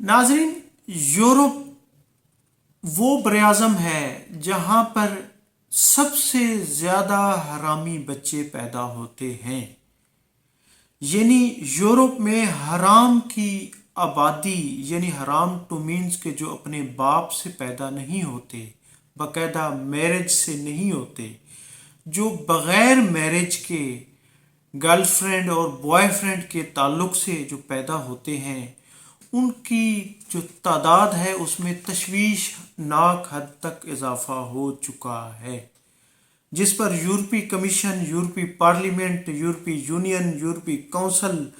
नाजरीन, यूरोप वो बरआज़म है जहाँ पर सबसे ज़्यादा हरामी बच्चे पैदा होते हैं। यानी यूरोप में हराम की आबादी, यानी हराम टू मीन्स के जो अपने बाप से पैदा नहीं होते, बाकायदा मैरिज से नहीं होते, जो बग़ैर मैरिज के गर्लफ्रेंड और बॉयफ्रेंड के ताल्लुक़ से जो पैदा होते हैं, उनकी जो तादाद है उसमें तशवीशनाक हद तक इजाफ़ा हो चुका है, जिस पर यूरोपीय कमीशन, यूरोपीय पार्लियामेंट, यूरोपीय यूनियन, यूरोपीय काउंसिल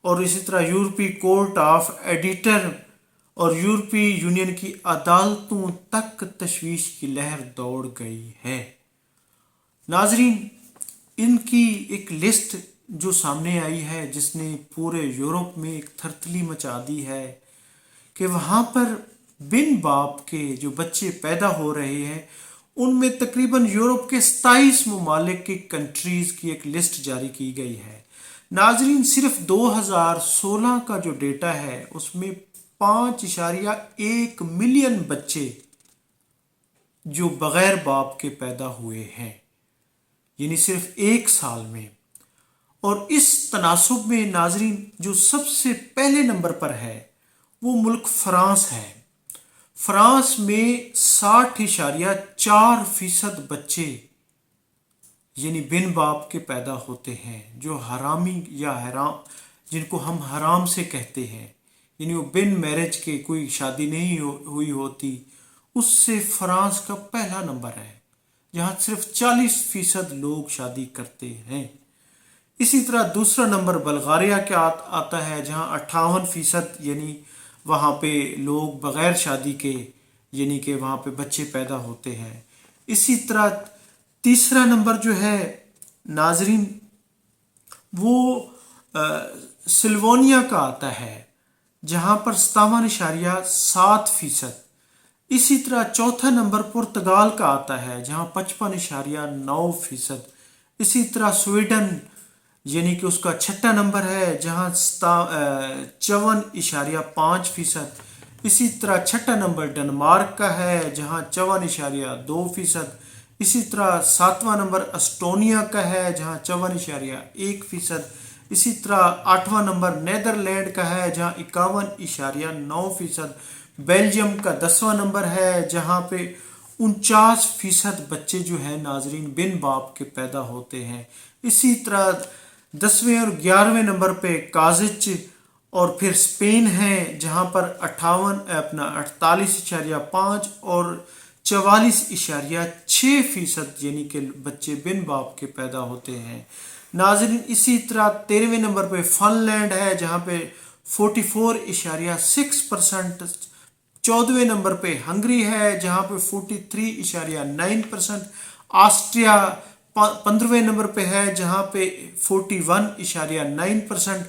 और इसी तरह यूरोपीय कोर्ट ऑफ एडिटर और यूरोपीय यूनियन की अदालतों तक तशवीश की लहर दौड़ गई है। नाजरीन, इनकी एक लिस्ट जो सामने आई है जिसने पूरे यूरोप में एक थरथली मचा दी है कि वहाँ पर बिन बाप के जो बच्चे पैदा हो रहे हैं, उनमें तकरीबन यूरोप के 27 ममालिक की कंट्रीज़ की एक लिस्ट जारी की गई है। नाजरीन, सिर्फ 2016 का जो डेटा है उसमें 5.1 मिलियन बच्चे जो बग़ैर बाप के पैदा हुए हैं, यानी सिर्फ एक साल में। और इस तनासुब में नाजरीन जो सबसे पहले नंबर पर है वो मुल्क फ्रांस है। फ्रांस में 60.4% बच्चे यानी बिन बाप के पैदा होते हैं, जो हरामी या हराम, जिनको हम हराम से कहते हैं, यानी वो बिन मैरिज के, कोई शादी नहीं हुई होती, उससे फ्रांस का पहला नंबर है जहाँ सिर्फ 40% लोग शादी करते हैं। इसी तरह दूसरा नंबर बल्गारिया का आता है जहाँ 58%, यानी वहाँ पे लोग बग़ैर शादी के, यानी कि वहाँ पे बच्चे पैदा होते हैं। इसी तरह तीसरा नंबर जो है नाजरीन वो स्लोवेनिया का आता है जहाँ पर 57.7%। इसी तरह चौथा नंबर पुर्तगाल का आता है जहाँ 55.9%। इसी तरह स्वीडन यानी कि उसका छठा नंबर है जहाँ 54.5%। इसी तरह छठा नंबर डेनमार्क का है जहाँ 54.2%। इसी तरह सातवां नंबर एस्टोनिया का है जहाँ 54.1%। इसी तरह आठवां नंबर नीदरलैंड का है जहाँ 51.9%। बेल्जियम का 10वां नंबर है जहाँ पे 49% बच्चे जो हैं नाजरीन बिन बाप के पैदा होते हैं। इसी तरह 10वें और 11वें नंबर पे काजिच और फिर स्पेन है जहाँ पर 48.5 और 44.6% यानी कि बच्चे बिन बाप के पैदा होते हैं। नाजरीन, इसी तरह 13वें नंबर पे फिनलैंड है जहाँ पे 44.6%। 14वें नंबर पे हंगरी है जहाँ पे 43.9%। ऑस्ट्रिया 15वें नंबर पे है जहाँ पे 41.9%।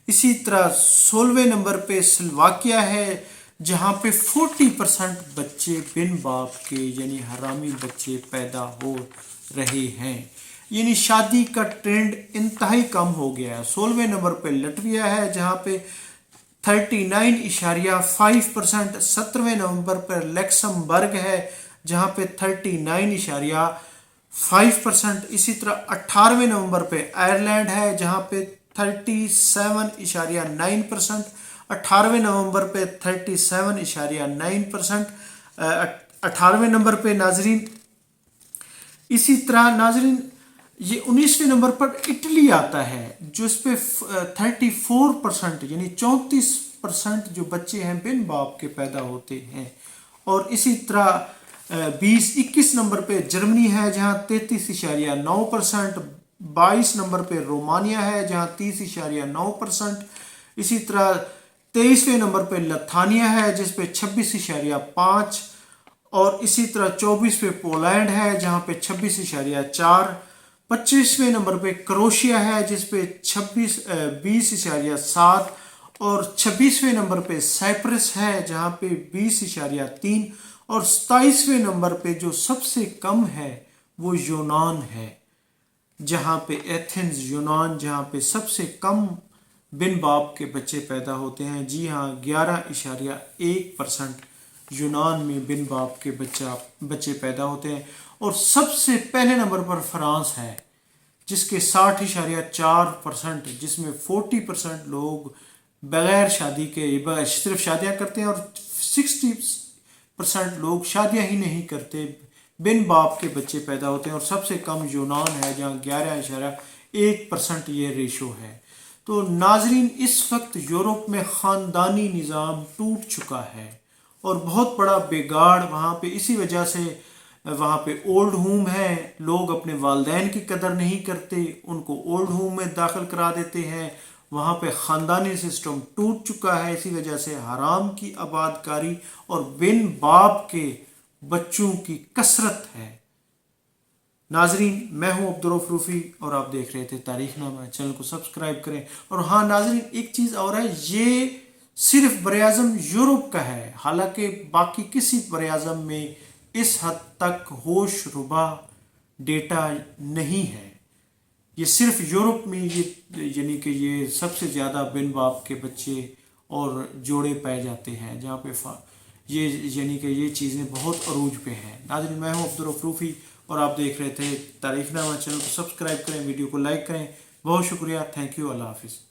इसी तरह 16वें नंबर पे स्लोवाकिया है जहाँ पे 40% बच्चे बिन बाप के यानी हरामी बच्चे पैदा हो रहे हैं, यानी शादी का ट्रेंड इंतहाई कम हो गया है। 16वें नंबर पे लटविया है जहाँ पे 39.5%। 17वें नंबर पर लक्समबर्ग है जहाँ पे 39.5%। इसी तरह 18वें नंबर पे आयरलैंड है जहाँ पे 37.9%। 18वें नवंबर पे 37.9%। 18वें नंबर पे नाजरीन, इसी तरह नाजरीन ये 19वें नंबर पर इटली आता है जो इस पे 34% यानी 34% जो बच्चे हैं बिन बाप के पैदा होते हैं। और इसी तरह 21 नंबर पे जर्मनी है जहाँ 33.9%। 22 नंबर पे रोमानिया है जहाँ 30.9%। इसी तरह 23वें नंबर पे लथानिया है जिस पे 26.5। और इसी तरह 24 पे पोलैंड है जहाँ पे 26.4। 25वें नंबर पे क्रोशिया है जिस पे 20.7। और 26वें नंबर पे साइप्रस है जहाँ पे 20.3। और 27वें नंबर पे जो सबसे कम है वो यूनान है जहाँ पे एथेंस यूनान जहाँ पे सबसे कम بن باپ کے بچے پیدا ہوتے ہیں. جی ہاں، 11.1% یونان میں بن باپ کے بچے پیدا ہوتے ہیں. اور سب سے پہلے نمبر پر فرانس ہے جس کے 60.4%، جس میں 40% لوگ بغیر شادی کے صرف شادیاں کرتے ہیں، اور 60% لوگ شادیاں ہی نہیں کرتے، بن باپ کے بچے پیدا ہوتے ہیں. اور سب سے کم یونان ہے جہاں 11.1% یہ ریشو ہے. تو ناظرین، اس وقت یورپ میں خاندانی نظام ٹوٹ چکا ہے اور بہت بڑا بگاڑ وہاں پہ اسی وجہ سے وہاں پہ اولڈ ہوم ہے. لوگ اپنے والدین کی قدر نہیں کرتے، ان کو اولڈ ہوم میں داخل کرا دیتے ہیں. وہاں پہ خاندانی سسٹم ٹوٹ چکا ہے، اسی وجہ سے حرام کی آباد کاری اور بن باپ کے بچوں کی کثرت ہے. ناظرین، میں ہوں عبدالرؤف روفی اور آپ دیکھ رہے تھے تاریخ نامہ. چینل کو سبسکرائب کریں. اور ہاں ناظرین، ایک چیز اور ہے، یہ صرف براعظم یورپ کا ہے، حالانکہ باقی کسی براعظم میں اس حد تک ہوش ربا ڈیٹا نہیں ہے. یہ صرف یورپ میں یعنی کہ یہ سب سے زیادہ بن باپ کے بچے اور جوڑے پائے جاتے ہیں جہاں پہ یہ یعنی کہ یہ چیزیں بہت عروج پہ ہیں. ناظرین، میں ہوں عبدالرؤف روفی اور آپ دیکھ رہے تھے تاریخ نامہ. چینل کو سبسکرائب کریں، ویڈیو کو لائک کریں. بہت شکریہ. Thank you. اللہ حافظ.